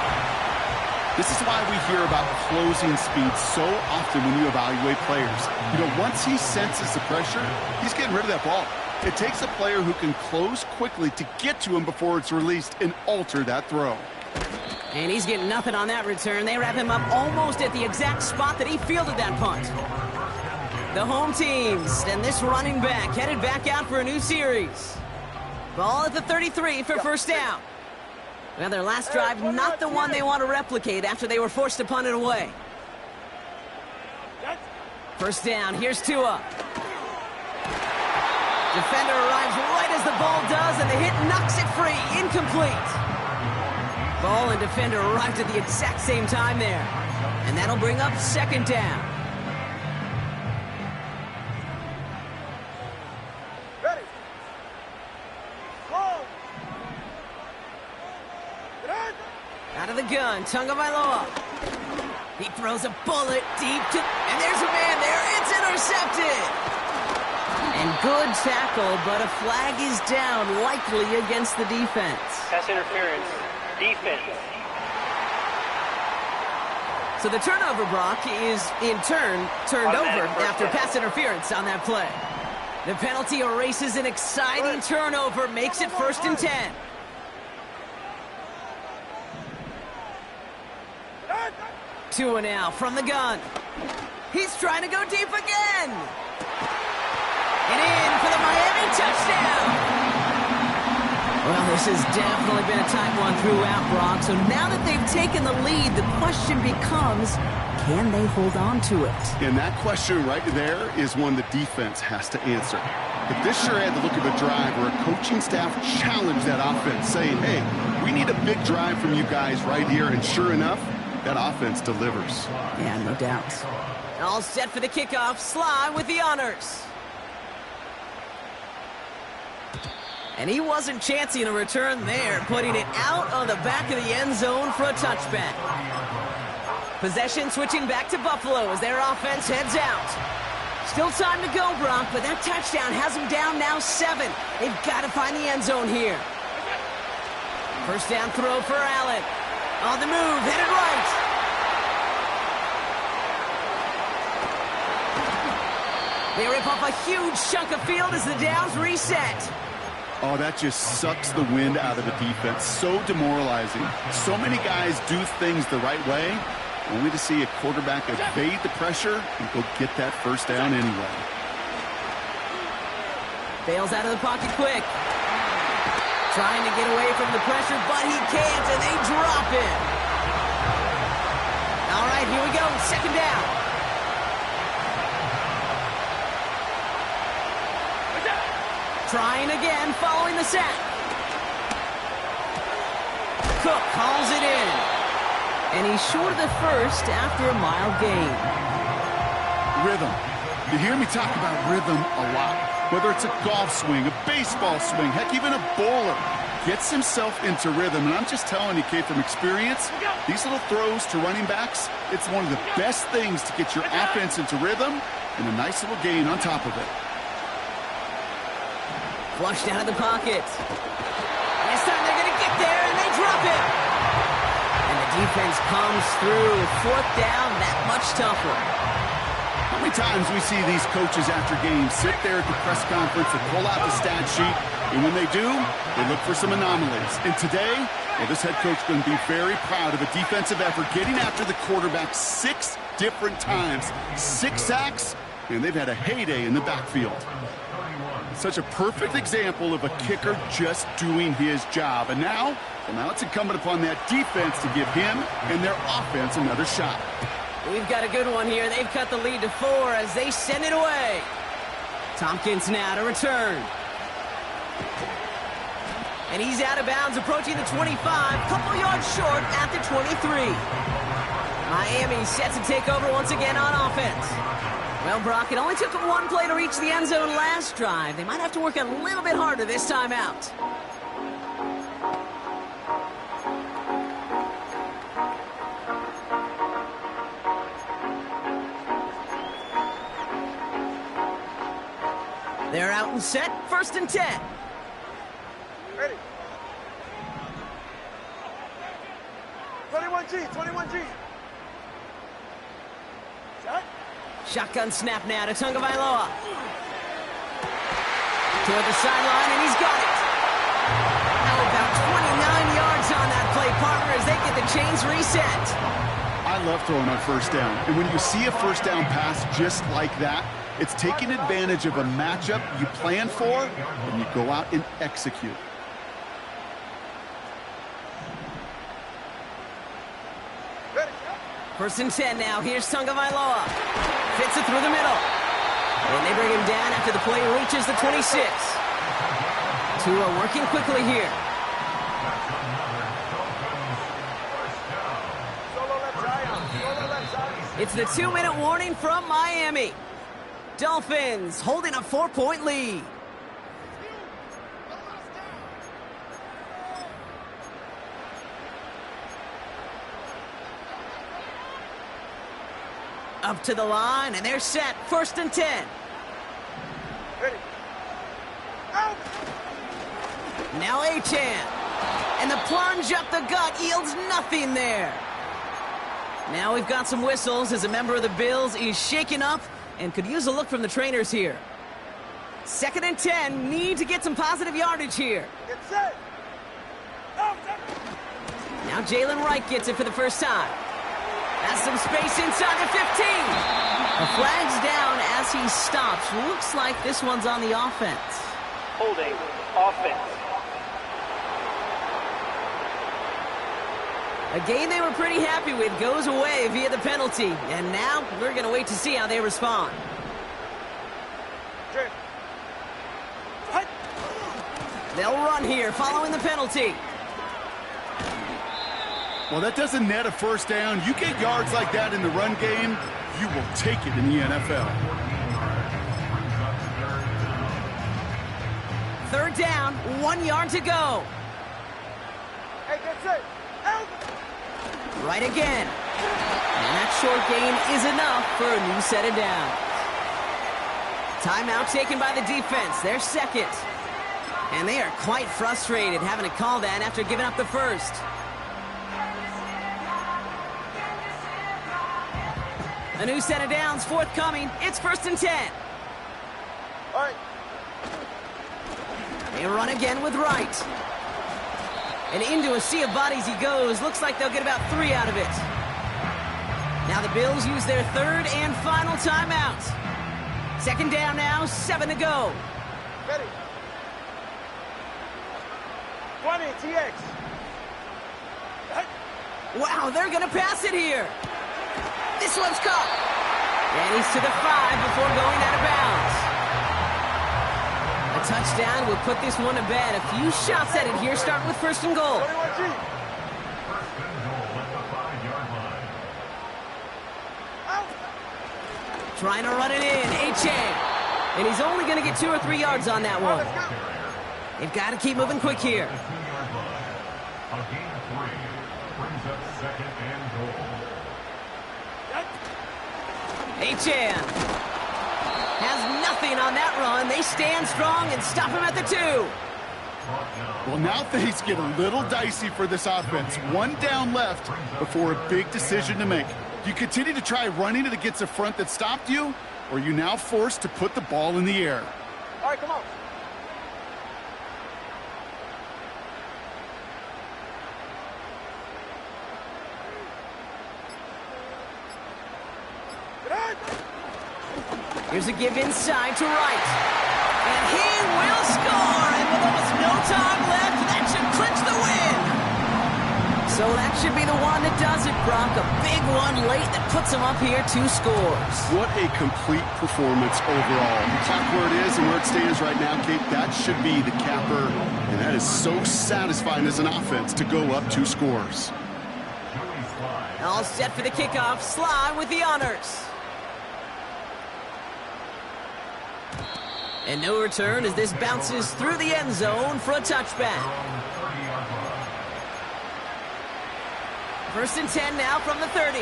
This is why we hear about closing speed so often when you evaluate players. You know, once he senses the pressure, he's getting rid of that ball. It takes a player who can close quickly to get to him before it's released and alter that throw. And he's getting nothing on that return. They wrap him up almost at the exact spot that he fielded that punt. The home teams and this running back headed back out for a new series. Ball at the 33 for 1st down. Well, their last drive, not the one they want to replicate after they were forced to punt it away. First down, here's Tua. Defender arrives right as the ball does, and the hit knocks it free. Incomplete. Ball and defender arrived at the exact same time there. And that'll bring up second down. Ready. Go. Get in. Out of the gun, Tagovailoa. He throws a bullet deep to... And there's a man there. It's intercepted. And good tackle, but a flag is down, likely against the defense. Pass interference. Defense. So the turnover, Brock, is in turn turned over after pass interference on that play. The penalty erases an exciting turnover, makes it 1st and 10. Tua now from the gun. He's trying to go deep again. And in for the Miami touchdown. Well, this has definitely been a tight one throughout, Brock. So now that they've taken the lead, the question becomes, can they hold on to it? And that question right there is one the defense has to answer. But this sure had the look of a drive where a coaching staff challenged that offense, saying, hey, we need a big drive from you guys right here. And sure enough, that offense delivers. Yeah, no doubt. All set for the kickoff. Sly with the honors. And he wasn't chancing a return there, putting it out on the back of the end zone for a touchback. Possession switching back to Buffalo as their offense heads out. Still time to go, Brock, but that touchdown has them down now 7. They've got to find the end zone here. First down throw for Allen. On the move, headed right. They rip off a huge chunk of field as the downs reset. Oh, that just sucks the wind out of the defense. So demoralizing. So many guys do things the right way, only to see a quarterback evade the pressure and go get that first down anyway. Bails out of the pocket quick. Trying to get away from the pressure, but he can't, and they drop it. All right, here we go. Second down. Trying again, following the sack. Cook calls it in. And he's short of the first after a mild gain. Rhythm. You hear me talk about rhythm a lot. Whether it's a golf swing, a baseball swing, heck, even a bowler gets himself into rhythm. And I'm just telling you, kid, from experience, these little throws to running backs, it's one of the best things to get your offense into rhythm and a nice little gain on top of it. Flushed out of the pocket. This time they're going to get there, and they drop it. And the defense comes through. 4th down, that much tougher. How many times we see these coaches after games sit there at the press conference and pull out the stat sheet, and when they do, they look for some anomalies. And today, well, this head coach is going to be very proud of a defensive effort getting after the quarterback 6 different times. 6 sacks, and they've had a heyday in the backfield. Such a perfect example of a kicker just doing his job. And now it's incumbent upon that defense to give him and their offense another shot. We've got a good one here. They've cut the lead to 4 as they send it away. Tompkins now to return. And he's out of bounds, approaching the 25, couple yards short at the 23. Miami set to take over once again on offense. Well, Brock, it only took 1 play to reach the end zone last drive. They might have to work a little bit harder this time out. They're out and set, 1st and 10. Ready. 21G, 21G. Shot. Shotgun snap now to Tagovailoa. Toward the sideline, and he's got it. Now about 29 yards on that play, partner, as they get the chains reset. I love throwing on 1st down. And when you see a 1st down pass just like that, it's taking advantage of a matchup you plan for, and you go out and execute. Ready. 1st and 10 now. Here's Tagovailoa. Fits it through the middle. And they bring him down after the play reaches the 26. Tua working quickly here. It's the 2-minute warning from Miami. Dolphins holding a 4-point lead. Up to the line, and they're set. 1st and 10. Ready. Out. Now Achane. And the plunge up the gut yields nothing there. Now we've got some whistles as a member of the Bills is shaken up and could use a look from the trainers here. 2nd and 10. Need to get some positive yardage here. Get set. Out. Now Jalen Wright gets it for the first time. Has some space inside the 15. The flag's down as he stops. Looks like this one's on the offense. Holding. Offense. A game they were pretty happy with goes away via the penalty. And now we're going to wait to see how they respond. Straight. Right. They'll run here following the penalty. Well, that doesn't net a first down. You get yards like that in the run game, you will take it in the NFL. 3rd down, 1 yard to go. Hey, get set. Out. Right again. And that short gain is enough for a new set of downs. Timeout taken by the defense. They're 2nd. And they are quite frustrated having to call that after giving up the first. A new set of downs forthcoming. It's 1st and 10. All right. They run again with Wright. And into a sea of bodies he goes. Looks like they'll get about 3 out of it. Now the Bills use their 3rd and final timeout. 2nd down now, 7 to go. Ready. 20, TX. Right. Wow, they're going to pass it here. This one's caught. And he's to the 5 before going out of bounds. A touchdown will put this one to bed. A few shots at it here, starting with 1st and goal. 21G. First and goal at the 5-yard line. Out. Trying to run it in, Achane. And he's only going to get 2 or 3 yards on that one. Let's go. They've got to keep moving quick here. 2-yard line. A gain of 3 brings up 2nd and goal. Achane has nothing on that run. They stand strong and stop him at the 2. Well, now things get a little dicey for this offense. 1 down left before a big decision to make. You continue to try running it against a front that stopped you, or are you now forced to put the ball in the air? All right, come on. Get on. Here's a give inside to Wright. And he will score. And with almost no time left, that should clinch the win. So that should be the one that does it, Brock. A big one late that puts him up here 2 scores. What a complete performance overall. The clock where it is and where it stands right now, Kate, that should be the capper. And that is so satisfying as an offense to go up 2 scores. All set for the kickoff. Sly with the honors. And no return as this bounces through the end zone for a touchback. 1st and 10 now from the 30.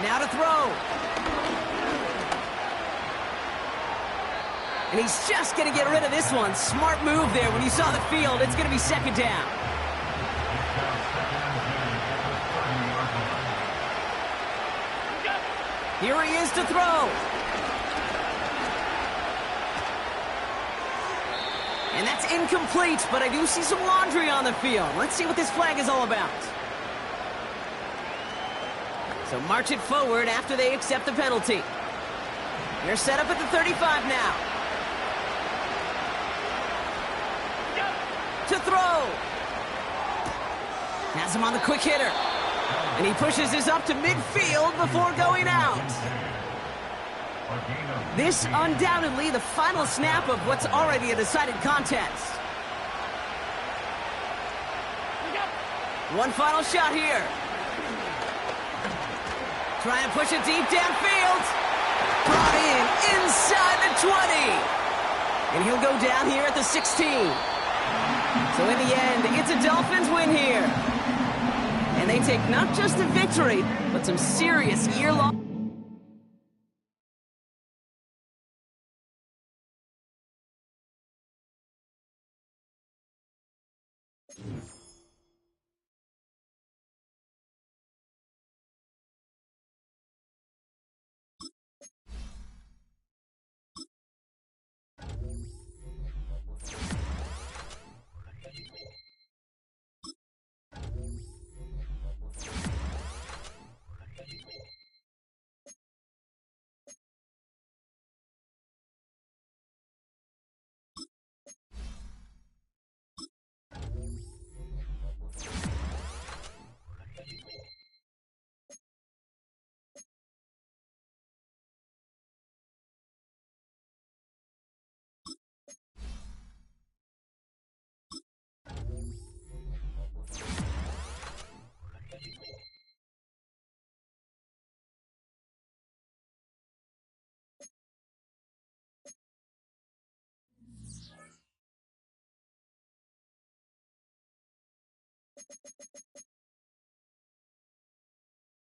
Now to throw. And he's just going to get rid of this one. Smart move there. When you saw the field, it's going to be 2nd down. Here he is to throw. And that's incomplete, but I do see some laundry on the field. Let's see what this flag is all about. So march it forward after they accept the penalty. They're set up at the 35 now. To throw. Has him on the quick hitter. And he pushes this up to midfield before going out. This undoubtedly the final snap of what's already a decided contest. One final shot here. Trying to push it deep downfield. Brought in inside the 20. And he'll go down here at the 16. So in the end, it's a Dolphins win here. And they take not just a victory, but some serious year-long...